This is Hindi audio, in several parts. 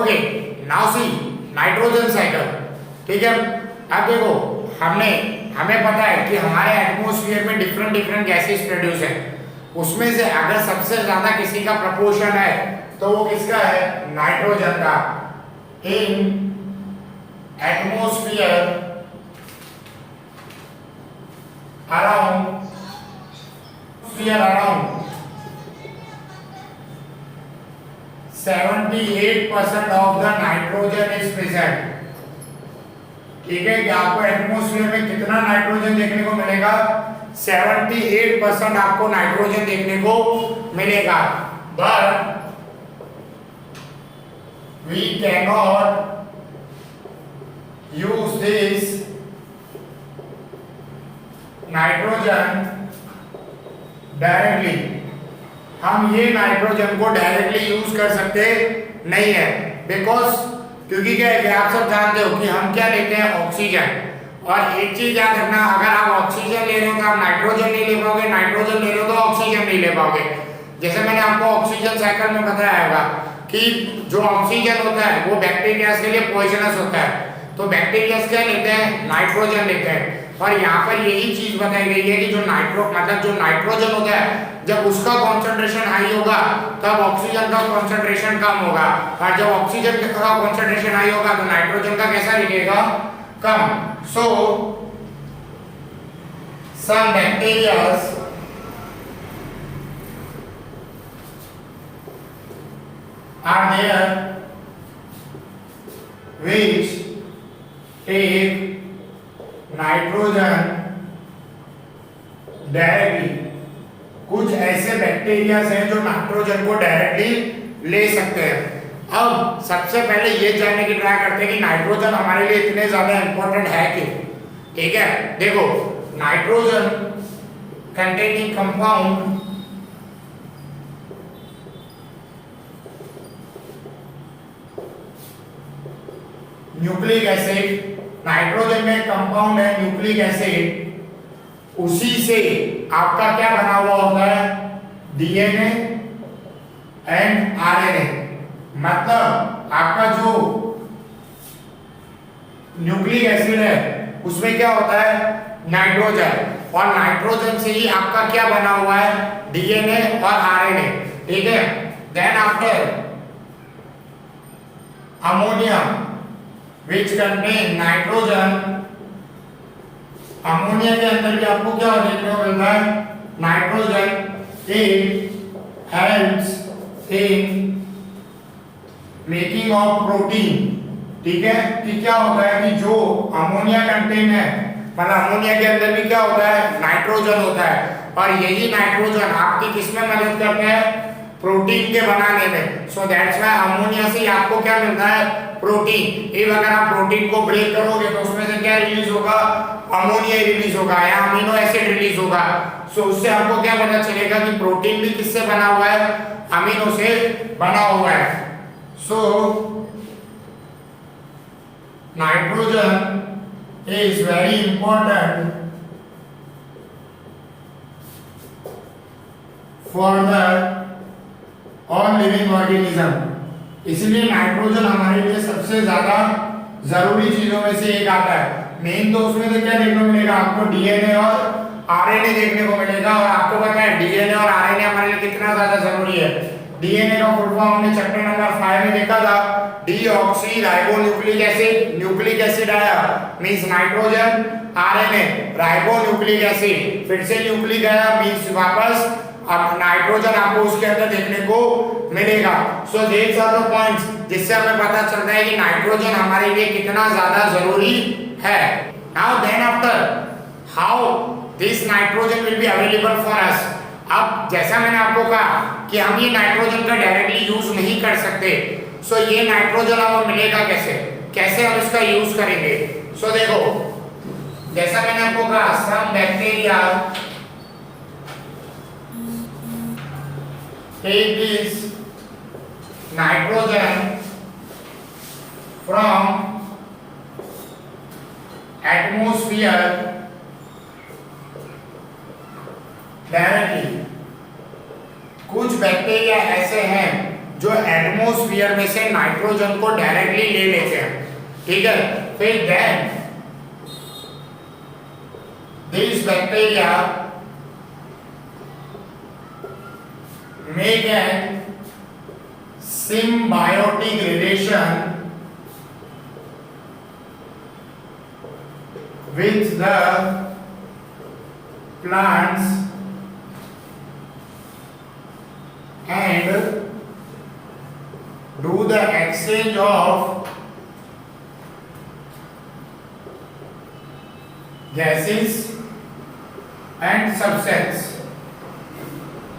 Okay now see nitrogen cycle. ठीक है, अब देखो हमें पता है कि हमारे एटमॉस्फेयर में डिफरेंट डिफरेंट गैसेस प्रोड्यूस है, उसमें से अगर सबसे ज्यादा किसी का प्रपोर्शन है तो वो किसका है, नाइट्रोजन का। इन atmosphere around 78% of the nitrogen is present. ठीक है कि आपको एटमॉस्फेयर में कितना नाइट्रोजन देखने को मिलेगा, 78% आपको नाइट्रोजन देखने को मिलेगा। But we cannot use this nitrogen directly. हम ये नाइट्रोजन को डायरेक्टली यूज कर सकते नहीं है, बिकॉज क्योंकि क्या है कि आप सब जानते हो कि हम क्या लेते हैं, ऑक्सीजन। और एक चीज याद रखना, अगर आप ऑक्सीजन ले रहे हो तो आप नाइट्रोजन नहीं ले पाओगे, नाइट्रोजन ले रहे हो तो ऑक्सीजन नहीं ले पाओगे। जैसे मैंने आपको ऑक्सीजन साइकिल में बताया होगा कि जो ऑक्सीजन होता है वो बैक्टीरिया के लिए पॉइजनस होता है, तो बैक्टीरिया क्या लेते हैं, नाइट्रोजन लेते हैं। और यहाँ पर यही चीज बताई गई है कि जो नाइट्रोजन होता है जब उसका कॉन्सेंट्रेशन हाई होगा तब ऑक्सीजन का कॉन्सेंट्रेशन कम होगा, और जब ऑक्सीजन का कॉन्सेंट्रेशन हाई होगा तो नाइट्रोजन का कैसा दिखेगा, कम। So some bacterias are there which take nitrogen directly. कुछ ऐसे बैक्टीरिया हैं जो नाइट्रोजन को डायरेक्टली ले सकते हैं। अब सबसे पहले ये जानने की ट्राई करते हैं कि नाइट्रोजन हमारे लिए इतने ज्यादा इंपॉर्टेंट है क्यों। ठीक है, देखो nitrogen containing compound nucleic acid, nitrogen में कंपाउंड है न्यूक्लिक एसिड, उसी से आपका क्या बना हुआ होता है, डीएनए एंड आरएनए। मतलब आपका जो न्यूक्लिक एसिड है उसमें क्या होता है, नाइट्रोजन, और नाइट्रोजन से ही आपका क्या बना हुआ है, डीएनए और आरएनए। ठीक है, then after ammonium which contain nitrogen, ammonia के अंदर भी आपको क्या देखने को मिलता है, nitrogen. it helps in making of protein। ठीक है, कि क्या होता है कि जो अमोनिया कंटेन है, मतलब अमोनिया के अंदर भी क्या होता है, नाइट्रोजन होता है, और यही नाइट्रोजन आपकी किसमें मदद करता है, प्रोटीन के बनाने में। सो दैट्स व्हाई अमोनिया से आपको क्या मिलता है, प्रोटीन। इफ अगर आप प्रोटीन को ब्रेक करोगे तो उसमें से क्या रिलीज होगा, अमोनिया रिलीज होगा या अमीनो एसिड रिलीज होगा। सो उससे आपको क्या पता चलेगा कि प्रोटीन भी किससे बना हुआ है, अमीनो से बना हुआ है। So nitrogen is very important for the all living organism. इसलिए नाइट्रोजन हमारे लिए सबसे ज्यादा जरूरी चीजों में से एक आता है। मेन तो उसमें से क्या देखने को मिलेगा, आपको डीएनए और आरएनए देखने को मिलेगा। और आपको पता है डीएनए और आरएनए हमारे लिए कितना ज्यादा जरूरी है। डीएनए का फुल फॉर्म हमने चैप्टर नंबर 5 में देखा था, deoxyribonucleic acid. Nucleic acid आया means nitrogen, RNA ribonucleic acid, फिर से न्यूक्लिक आया मींस वापस अब नाइट्रोजन आपको उसके अंदर देखने को मिलेगा। सो दीस आर द पॉइंट्स जिससे हमें पता चलता है कि नाइट्रोजन हमारे लिए कितना ज्यादा जरूरी है। Now then after how this nitrogen will be available for us. अब जैसा मैंने आपको कहा कि हम ये नाइट्रोजन का डायरेक्टली यूज नहीं कर सकते, सो ये नाइट्रोजन हमें मिलेगा कैसे, कैसे हम इसका यूज करेंगे। सो देखो जैसा मैंने आपको कहा, some bacteria take this nitrogen from atmosphere directly. कुछ बैक्टीरिया ऐसे हैं जो एटमॉस्फेयर में से नाइट्रोजन को डायरेक्टली ले लेते हैं, ठीक है। फिर then this bacteria make an symbiotic relation with the plants and do the exchange of gases and substance।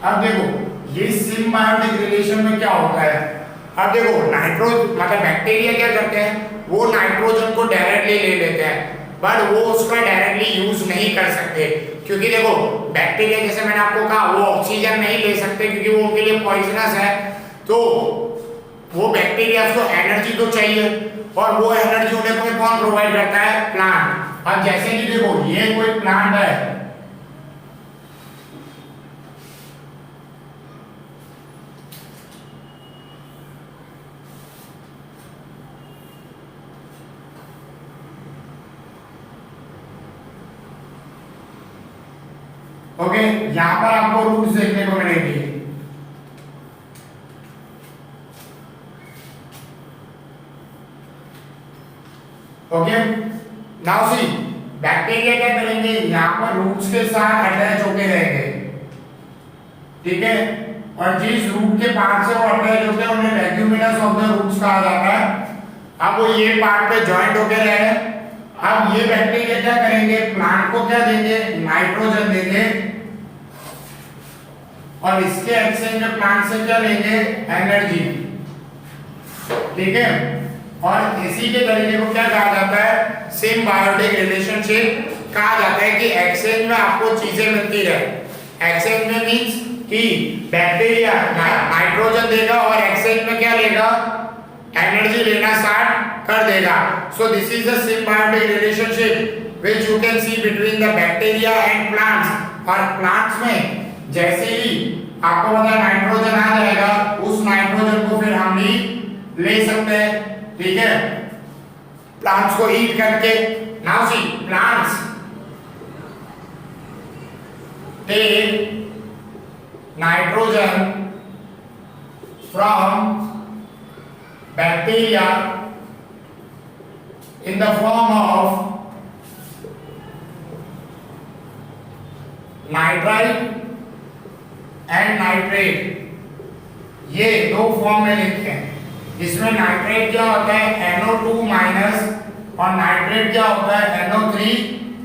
अब देखो ये सिम्बायोटिक रिलेशन में क्या होता है। अब देखो मतलब बैक्टीरिया क्या करते हैं, वो नाइट्रोजन को डायरेक्टली ले लेते हैं, बट वो उसका डायरेक्टली यूज नहीं कर सकते, क्योंकि देखो बैक्टीरिया जैसे मैंने आपको कहा वो ऑक्सीजन नहीं ले सकते क्योंकि वो उनके लिए पॉइजनस है। तो वो बैक्टीरिया को एनर्जी तो चाहिए, और वो एनर्जी उन्हें कौन प्रोवाइड करता है, प्लांट। अब जैसे कि देखो ये कोई प्लांट है, ओके, यहां पर आपको रूट्स देखने को मिलेंगी। ओके, नाउ सी बैक्टीरिया क्या करेंगे, यहां पर रूट्स के साथ अटैच होके रहेंगे, ठीक है। और जिस रूट के पार्ट से वो अटैच होते हैं उन्हें लेग्यूमिनस ऑफ द रूट्स कहा जाता है। अब वो ये पार्ट पे जॉइंट होके रहे। अब ये बैक्टीरिया क्या करेंगे, प्लांट को क्या देंगे, नाइट्रोजन देंगे, और इसके एक्सचेंज में प्लांट से क्या लेंगे, एनर्जी, ठीक है। और इसी के तरीके को क्या कहा जाता है, सिम्बायोटिक रिलेशनशिप कहा जाता है, कि एक्सचेंज में आपको चीजें मिलती रहे। एक्सचेंज में मींस कि बैक्टीरिया नाइट्रोजन देगा और एक्सचेंज में क्या लेगा, एनर्जी लेना स्टार्ट कर देगा। So this is the symbiotic relationship which you can see between the bacteria and plants. और प्लांट्स में जैसे ही आपको पता है नाइट्रोजन आ जाएगा, उस नाइट्रोजन को फिर हम भी ले सकते हैं, ठीक है, प्लांट्स को हीट करके। Now see plants take nitrogen from bacteria in the form of nitrite and nitrate। ये दो फॉर्म में लिखे हैं। इसमें नाइट्रेट क्या होता है, NO2 माइनस, और नाइट्रेट क्या होता है, NO3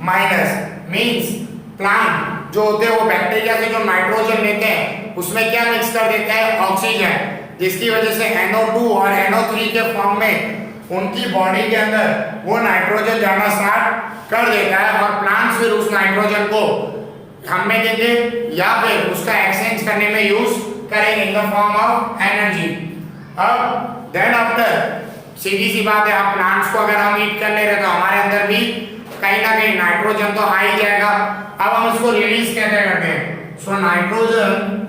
माइनस। मींस प्लांट जो होते हैं वो बैक्टीरिया से जो नाइट्रोजन लेते हैं उसमें क्या मिक्स कर देते हैं, ऑक्सीजन, जिसकी वजह से NO2 और NO3 के फॉर्म में उनकी बॉडी के अंदर वो नाइट्रोजन जाना स्टार्ट कर देता है, और प्लांट्स फिर उस नाइट्रोजन को हम में देंगे या फिर उसका एक्सचेंज करने में यूज करेंगे in the form of energy. अब देन आफ्टर सीधी सी बात है, आप प्लांट्स को अगर हम हीट कर ले रहे तो हमारे अंदर भी कहीं ना कहीं नाइट्रोजन तो आ ही जाएगा। अब हम इसको रिलीज कैसे करते हैं, सो नाइट्रोजन,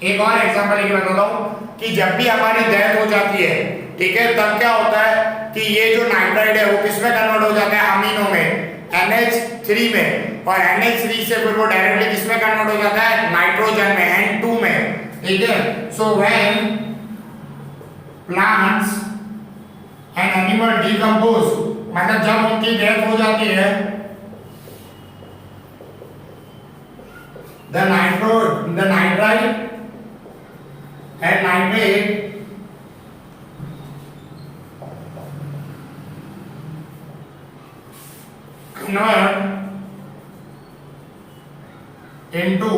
एक और एग्जांपल ये बताता हूं कि जब भी हमारी डेथ हो जाती है, ठीक है, तब क्या होता है कि ये जो नाइट्राइड है वो किसमें कन्वर्ट हो जाता है, अमीनो में, NH3 में, और NH3 से फिर वो डायरेक्टली किसमें कन्वर्ट हो जाता है, नाइट्रोजन में, N2 में, ठीक है। So when plants and animal decompose, मतलब जब उनकी डेथ हो जाती है, the nitride and nitrate convert into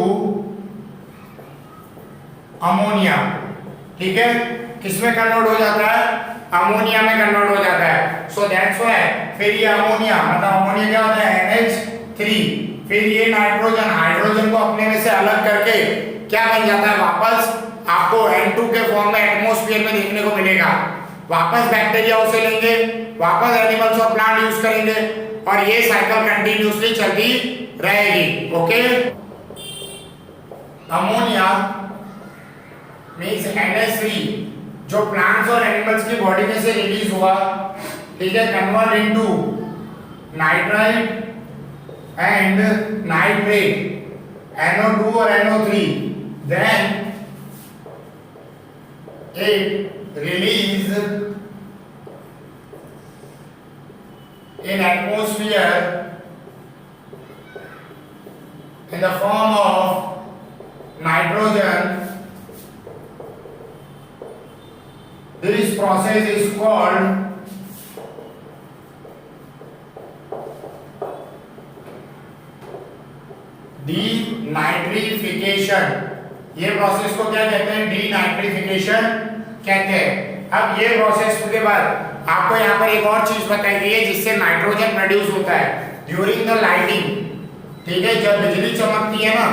ammonia, ठीक है, किसमें कन्वर्ट हो जाता है, अमोनिया में कन्वर्ट हो जाता है। सो दैट्स व्हाई फिर ये अमोनिया, मतलब अमोनिया क्या होता है, NH3, फिर ये नाइट्रोजन हाइड्रोजन को अपने में से अलग करके क्या बन जाता है, वापस आपको N2 के फॉर्म में एटमॉस्फेयर में देखने को मिलेगा। वापस बैक्टीरिया उसे लेंगे, वापस एनिमल्स और प्लांट यूज करेंगे, और ये साइकिल कंटिन्यूअसली चलती रहेगी। ओके, अमोनिया मीन्स NH3 जो प्लांट्स और एनिमल्स की बॉडी में से रिलीज हुआ, ठीक है, convert into nitrite and nitrate NO2 और NO3, then it release in atmosphere in the form of nitrogen. This process is called denitrification. ये प्रोसेस को क्या कहते हैं? डीनाइट्रिफिकेशन कहते हैं। अब ये प्रोसेस के बाद आपको यहाँ पर एक और चीज बताई गई है जिससे नाइट्रोजन प्रोड्यूस होता है ड्यूरिंग द लाइटिंग, ठीक है, जब बिजली चमकती है ना,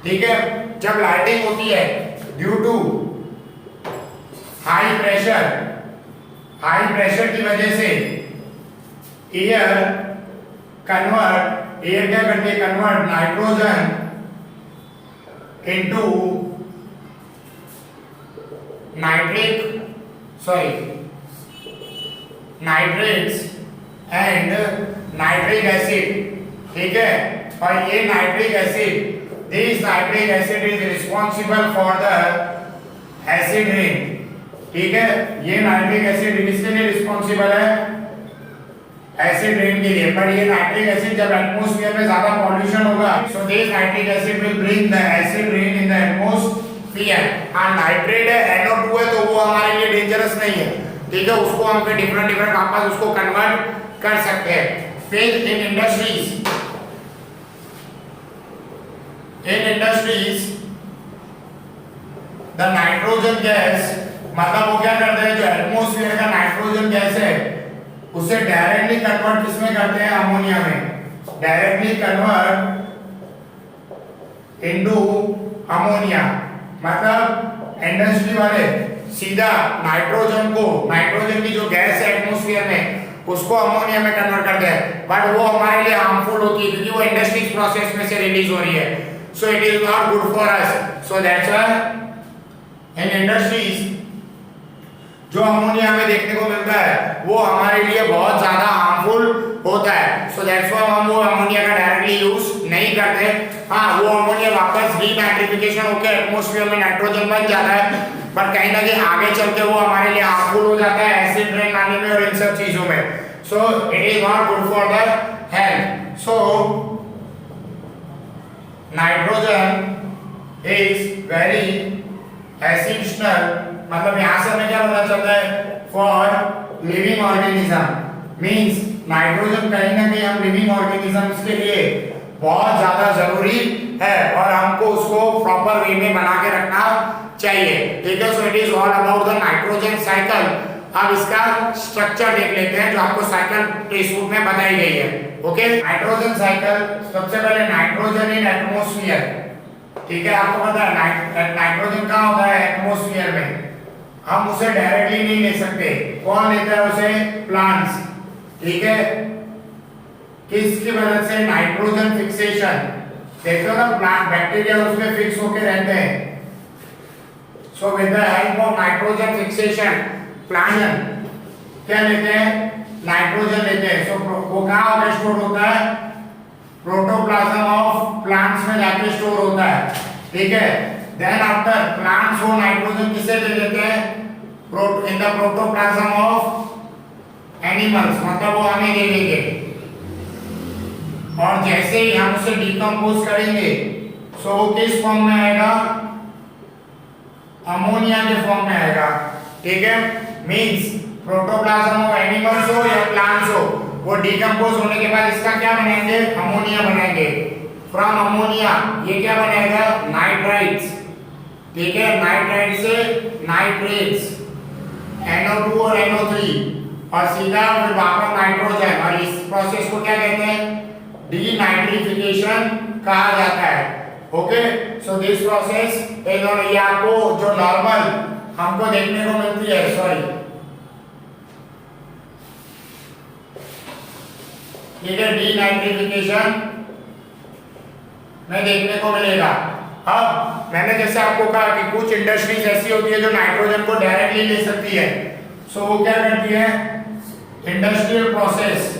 ठीक है, जब लाइटिंग होती है ड्यू टू हाई प्रेशर की वजह से एयर क्या करती है? Convert nitrogen into nitrates and nitric acid, ठीक है, और ये nitric acid, this nitric acid is responsible for the acid rain, ठीक है, ये नाइट्रिक एसिड किसके लिए रिस्पॉन्सिबल है? एसिड रेन के लिए। पर ये नाइट्रिक एसिड जब एटमॉस्फेयर में ज्यादा पॉल्यूशन होगा, so this nitric acid will bring the acid rain in the atmosphere. हाँ, नाइट्रेट है, NO2 है, तो वो हमारे लिए डेंजरस नहीं है, ठीक है, उसको हम फिर डिफरेंट वापस उसको कन्वर्ट कर सकते हैं। फिर इन इंडस्ट्रीज द नाइट्रोजन गैस, मतलब वो क्या करते हैं, जो एटमॉस्फेयर का नाइट्रोजन गैस है उसे डायरेक्टली कन्वर्ट किसमें करते हैं? अमोनिया में। डायरेक्टली कन्वर्ट इनटू अमोनिया, मतलब इंडस्ट्री वाले सीधा नाइट्रोजन की जो गैस है एटमॉस्फेयर में उसको अमोनिया में कन्वर्ट करते हैं, बट वो हमारे लिए हार्मफुल होती है क्योंकि वो इंडस्ट्रीज प्रोसेस में से रिलीज हो रही है, सो it is not good for us. So that's why in industries जो अमोनिया में देखने को मिलता है वो हमारे लिए बहुत ज्यादा हार्मफुल होता है, सो दैट्स व्हाई हम वो अमोनिया का डायरेक्टली यूज नहीं करते। हाँ, वो अमोनिया वापस डीनाइट्रिफिकेशन होकर एटमॉस्फेयर में नाइट्रोजन बन जाता है, पर कहीं ना कहीं आगे चलते वो हमारे लिए हार्मफुल हो जाता है एसिड रेन लाने में और इन सब चीजों में, सो it is not good for the health. So nitrogen is very essential, मतलब यहाँ से हमें क्या पता चलता है? For living organism, means nitrogen कहीं ना कहीं हम लिविंग ऑर्गेनिजम्स के लिए बहुत ज्यादा जरूरी है और हमको उसको प्रॉपर वे में बना के रखना चाहिए, ठीक है। सो it is all about the nitrogen cycle. अब इसका स्ट्रक्चर देख लेते हैं जो आपको साइकिल टेक्स्ट बुक में बताई गई है। ओके, नाइट्रोजन साइकिल, सबसे पहले नाइट्रोजन इन एटमॉस्फेयर, ठीक है, आपको पता है नाइट्रोजन कहाँ होता है? एटमॉस्फेयर में। हम उसे डायरेक्टली नहीं ले सकते, कौन लेता है उसे? प्लांट्स, ठीक है, किसकी वजह से? नाइट्रोजन फिक्सेशन, देखो ना, प्लांट बैक्टीरिया उसमें फिक्स होके रहते हैं, so with the help of nitrogen fixation plant क्या लेते हैं? नाइट्रोजन लेते हैं। सो वो कहाँ होकर स्टोर होता है? प्रोटोप्लाज्म ऑफ प्लांट्स में जाके स्टोर होता है, ठीक है। देन आफ्टर प्लांट्स वो नाइट्रोजन किससे ले लेते हैं? In the protoplasm of animals, मतलब वो हमें दे देंगे, और जैसे ही हम उसे डिकम्पोज करेंगे सो वो किस फॉर्म में आएगा? अमोनिया के फॉर्म में आएगा, ठीक है। मींस प्रोटोप्लाज्म ऑफ एनिमल्स हो या प्लांट्स हो, वो डिकम्पोज होने के बाद इसका क्या बनाएंगे? अमोनिया बनाएंगे। फ्रॉम अमोनिया ये क्या बनाएगा? नाइट्राइट्स, ठीक है, नाइट्राइट से नाइट्रेट्स, NO2 और NO3, और सीधा फिर वापस नाइट्रोजन, और इस प्रोसेस को क्या कहते हैं? डीनाइट्रिफिकेशन कहा जाता है। ओके, सो दिस प्रोसेस ये आपको जो नॉर्मल हमको देखने को मिलती है, सॉरी, ठीक है, डीनाइट्रिफिकेशन में देखने को मिलेगा। अब मैंने जैसे आपको कहा कि कुछ इंडस्ट्रीज ऐसी होती है जो नाइट्रोजन को डायरेक्टली ले सकती है, सो वो क्या करती है, इंडस्ट्रियल प्रोसेस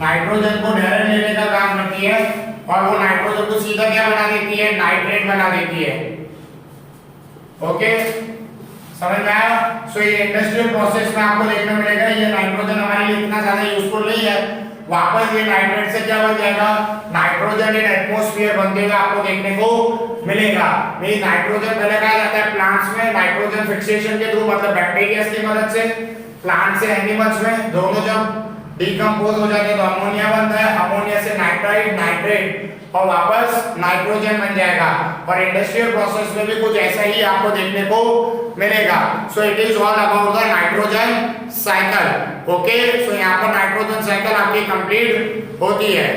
नाइट्रोजन को डायरेक्ट लेने का काम करती है और वो नाइट्रोजन को सीधा क्या बना देती है, नाइट्रेट बना देती है। ओके, समझ में आया? सो ये इंडस्ट्रियल प्रोसेस में आपको देखने मिलेगा ये नाइट्रोजन हमारे लिए इतना ज्यादा यूजफुल नहीं है, वापस ये नाइट्रेट से क्या बन जाएगा, नाइट्रोजन इन एटमॉस्फेयर बनते हुए आपको देखने को मिलेगा। ये नाइट्रोजन पहले कहा जाता है प्लांट्स में नाइट्रोजन फिक्सेशन के थ्रू, मतलब बैक्टीरिया की मदद से, प्लांट से एनिमल्स में दोनों जब डिकम्पोज हो जाते हैं तो अमोनिया बनता है, अमोनिया से नाइट्राइट, नाइट्रेट और वापस नाइट्रोजन बन जाएगा। और इंडस्ट्रियल प्रोसेस में भी कुछ ऐसा ही आपको देखने को मिलेगा। So it is all about the nitrogen cycle. Okay, so यहाँ पर नाइट्रोजन साइकिल आपकी कंप्लीट होती है।